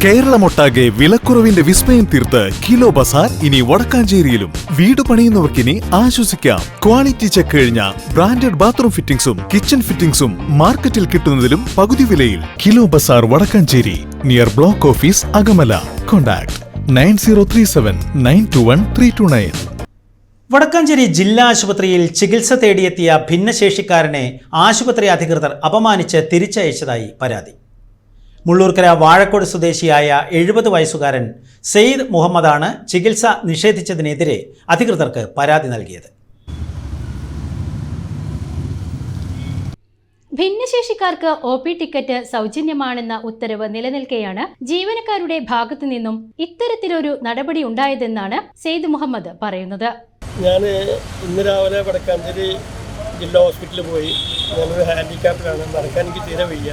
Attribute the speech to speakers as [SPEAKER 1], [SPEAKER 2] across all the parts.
[SPEAKER 1] കേരളമൊട്ടാകെ വിലക്കുറവിന്റെ വിസ്മയം തീർത്ത് കിലോ ബസാർ ഇനി വടക്കാഞ്ചേരിയിലും. വീട് പണിയുന്നവർക്കിനി ആശ്വസിക്കാം. ക്വാളിറ്റി ചെക്ക് കഴിഞ്ഞ ബ്രാൻഡഡ് ബാത്റൂം ഫിറ്റിംഗ്സും കിച്ചൺ ഫിറ്റിംഗ്സും മാർക്കറ്റിൽ കിട്ടുന്നതിലും പകുതി വിലയിൽ. Kilo Bazaar Vadakkanchery, near block office Akamala. Contact 9037921329.
[SPEAKER 2] Vadakkanchery ജില്ലാ ആശുപത്രിയിൽ ചികിത്സ തേടിയെത്തിയ ഭിന്നശേഷിക്കാരനെ ആശുപത്രി അധികൃതർ അപമാനിച്ച് തിരിച്ചയച്ചതായി പരാതി. മുള്ളൂർക്കര വാഴക്കോട് സ്വദേശിയായ 70 വയസ്സുകാരൻ സെയ്ദ് മുഹമ്മദാണ് ചികിത്സ നിഷേധിച്ചതിനെതിരെ അധികൃതർക്ക് പരാതി നൽകിയത്.
[SPEAKER 3] ഭിന്നശേഷിക്കാർക്ക് OP ടിക്കറ്റ് സൗജന്യമാണെന്ന ഉത്തരവ് നിലനിൽക്കെയാണ് ജീവനക്കാരുടെ ഭാഗത്തു നിന്നും ഇത്തരത്തിലൊരു നടപടി ഉണ്ടായതെന്നാണ് സെയ്ദ് മുഹമ്മദ് പറയുന്നത്.
[SPEAKER 4] ഞാൻ ഇന്ന് രാവിലെ വടക്കാഞ്ചേരി ജില്ലാ ഹോസ്പിറ്റലിൽ പോയി. ഞാനൊരു ഹാൻഡിക്യാപ്പിലാണ്, നടക്കാൻ എനിക്ക് തീരെ വയ്യ.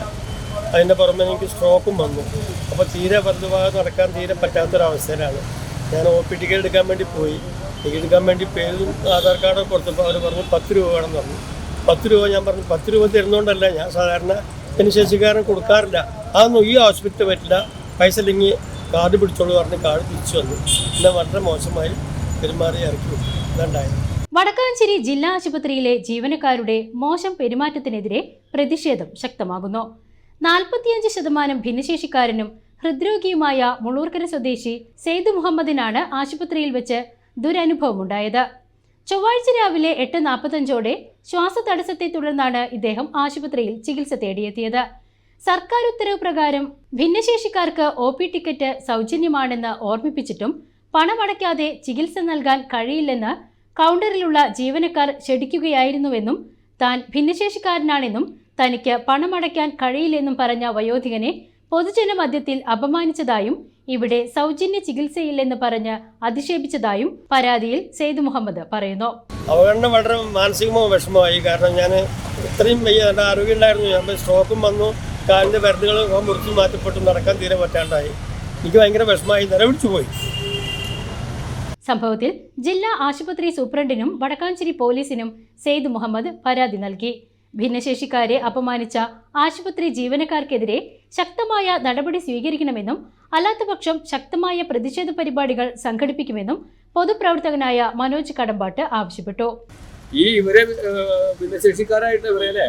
[SPEAKER 4] അതിൻ്റെ പുറമെ എനിക്ക് സ്ട്രോക്കും വന്നു. അപ്പോൾ തീരെ വലതുഭാഗം നടക്കാൻ തീരെ പറ്റാത്തൊരവസ്ഥയിലാണ്. ഞാൻ OP ടിക്കറ്റ് എടുക്കാൻ വേണ്ടി പോയി. ടിക്കറ്റ് എടുക്കാൻ വേണ്ടി പേരും ആധാർ കാർഡൊക്കെ കൊടുത്തപ്പോൾ അവർ പറഞ്ഞു 10 രൂപ വേണമെന്ന് പറഞ്ഞു. 10 രൂപ ഞാൻ പറഞ്ഞു 10 രൂപ തരുന്നതുകൊണ്ടല്ല, ഞാൻ സാധാരണ ഭിന്നശേഷിക്കാരൻ കൊടുക്കാറില്ല. അതൊന്നും ഈ ഹോസ്പിറ്റലിൽ പറ്റില്ല, പൈസ ഇല്ലെങ്കിൽ കാർഡ് പിടിച്ചോളൂ പറഞ്ഞ് കാർഡ് തിരിച്ചു വന്നു. എന്നെ വളരെ മോശമായി പെരുമാറി ഇറക്കി ഇതുണ്ടായത്.
[SPEAKER 3] വടക്കാഞ്ചേരി ജില്ലാ ആശുപത്രിയിലെ ജീവനക്കാരുടെ മോശം പെരുമാറ്റത്തിനെതിരെ പ്രതിഷേധം ശക്തമാകുന്നു. 45% ഭിന്നശേഷിക്കാരനും ഹൃദ്രോഗിയുമായ മുള്ളൂർക്കര സ്വദേശി സെയ്ദ് മുഹമ്മദിനാണ് ആശുപത്രിയിൽ വെച്ച് ദുരനുഭവമുണ്ടായത്. ചൊവ്വാഴ്ച രാവിലെ 8:45 ശ്വാസതടസ്സത്തെ തുടർന്നാണ് ഇദ്ദേഹം ആശുപത്രിയിൽ ചികിത്സ തേടിയെത്തിയത്. സർക്കാർ ഉത്തരവ് പ്രകാരം ഭിന്നശേഷിക്കാർക്ക് OP ടിക്കറ്റ് സൗജന്യമാണെന്ന് ഓർമ്മിപ്പിച്ചിട്ടും പണമടയ്ക്കാതെ ചികിത്സ നൽകാൻ കഴിയില്ലെന്ന് കൗണ്ടറിലുള്ള ജീവനക്കാർ ശഠിക്കുകയായിരുന്നുവെന്നും താൻ ഭിന്നശേഷിക്കാരനാണെന്നും തനിക്ക് പണമടയ്ക്കാൻ കഴിയില്ലെന്നും പറഞ്ഞ വയോധികനെ പൊതുജനമധ്യത്തിൽ അപമാനിച്ചതായും ഇവിടെ സൗജന്യ ചികിത്സയില്ലെന്ന് പറഞ്ഞ് അധിക്ഷേപിച്ചതായും പരാതിയിൽ സെയ്ദ് മുഹമ്മദ് പറയുന്നു.
[SPEAKER 4] അവഗണന വളരെ മാനസികമോ വിഷമമായി. കാരണം ഞാൻ ഇത്രയും വയ്യ, എൻ്റെ ആരോഗ്യം ഉണ്ടായിരുന്നു. ഞാൻ സ്ട്രോക്കും വന്നു, കാലിൻ്റെ വിരലുകൾ മുറിച്ച് മാറ്റപ്പെട്ടു, നടക്കാൻ തീരെ പറ്റാണ്ടായി. എനിക്ക് ഭയങ്കര വിഷമമായി, നിലവിളിച്ചു പോയി.
[SPEAKER 3] സംഭവത്തിൽ ജില്ലാ ആശുപത്രി സൂപ്രണ്ടിനും വടക്കാഞ്ചേരി പോലീസിനും സെയ്ദ് മുഹമ്മദ് പരാതി നൽകി. ഭിന്നശേഷിക്കാരെ അപമാനിച്ച ആശുപത്രി ജീവനക്കാർക്കെതിരെ ശക്തമായ നടപടി സ്വീകരിക്കണമെന്നും അല്ലാത്തപക്ഷം ശക്തമായ പ്രതിഷേധ പരിപാടികൾ സംഘടിപ്പിക്കുമെന്നും പൊതുപ്രവർത്തകനായ മനോജ് കടമ്പാട്ട് ആവശ്യപ്പെട്ടു.
[SPEAKER 5] ഇവരെ ഭിന്നശേഷിക്കാരായിട്ട് ഇവരെ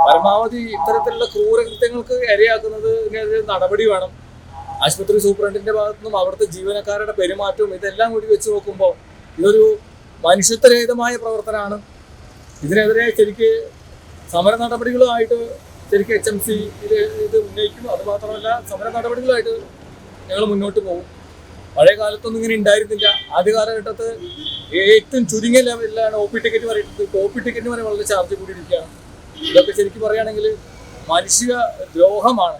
[SPEAKER 5] പരമാവധി ഇത്തരത്തിലുള്ള ക്രൂരകൃത്യങ്ങൾക്ക് ഇരയാക്കുന്നതിനെതിരെ നടപടി വേണം. ആശുപത്രി സൂപ്രണ്ടിന്റെ ഭാഗത്തുനിന്നും അവിടുത്തെ ജീവനക്കാരുടെ പെരുമാറ്റവും ഇതെല്ലാം കൂടി വെച്ച് നോക്കുമ്പോൾ ഇതൊരു മനുഷ്യത്വരഹിതമായ പ്രവർത്തനമാണ്. ഇതിനെതിരെ ശരിക്ക് സമര നടപടികളുമായിട്ട് ശരിക്കും HMC ഇത് ഉന്നയിക്കും. അതുമാത്രമല്ല, സമര നടപടികളുമായിട്ട് ഞങ്ങൾ മുന്നോട്ട് പോകും. പഴയ കാലത്തൊന്നും ഇങ്ങനെ ഉണ്ടായിരുന്നില്ല. ആദ്യ കാലഘട്ടത്ത് ഏറ്റവും ചുരുങ്ങിയ ലെവലിലാണ് OP ടിക്കറ്റ് പറയുന്നത്. ഇപ്പോൾ OP ടിക്കറ്റിന് വരെ വളരെ ചാർജ് കൂടിയിരിക്കുകയാണ്. ഇതൊക്കെ ശരിക്കും പറയുകയാണെങ്കിൽ മനുഷ്യ ദ്രോഹമാണ്.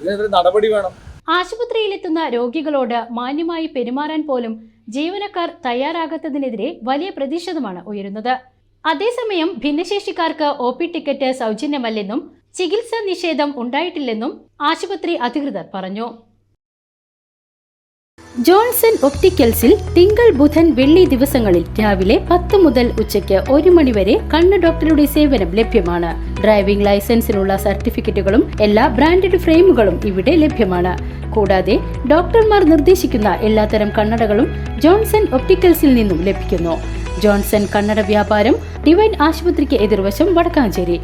[SPEAKER 5] ഇതിനെതിരെ നടപടി വേണം.
[SPEAKER 3] ആശുപത്രിയിലെത്തുന്ന രോഗികളോട് മാന്യമായി പെരുമാറാൻ പോലും ജീവനക്കാർ തയ്യാറാകാത്തതിനെതിരെ വലിയ പ്രതിഷേധമാണ് ഉയരുന്നത്. അതേസമയം ഭിന്നശേഷിക്കാർക്ക് OP ടിക്കറ്റ് സൗജന്യമല്ലെന്നും ചികിത്സാ നിഷേധം ഉണ്ടായിട്ടില്ലെന്നും ആശുപത്രി അധികൃതർ പറഞ്ഞു. ജോൺസൺ ഒപ്റ്റിക്കൽസിൽ തിങ്കൾ, ബുധൻ, വെള്ളി ദിവസങ്ങളിൽ രാവിലെ 10 മുതൽ ഉച്ചയ്ക്ക് 1 മണി വരെ കണ്ണ് ഡോക്ടറുടെ സേവനം ലഭ്യമാണ്. ഡ്രൈവിംഗ് ലൈസൻസിനുള്ള സർട്ടിഫിക്കറ്റുകളും എല്ലാ ബ്രാൻഡഡ് ഫ്രെയിമുകളും ഇവിടെ ലഭ്യമാണ്. കൂടാതെ ഡോക്ടർമാർ നിർദ്ദേശിക്കുന്ന എല്ലാത്തരം കണ്ണടകളും ജോൺസൺ ഒപ്റ്റിക്കൽസിൽ നിന്നും ലഭിക്കുന്നു. ജോൺസൺ കണ്ണട വ്യാപാരം ഡിവൈൻ ആശുപത്രിക്ക് എതിർവശം, വടക്കാഞ്ചേരി.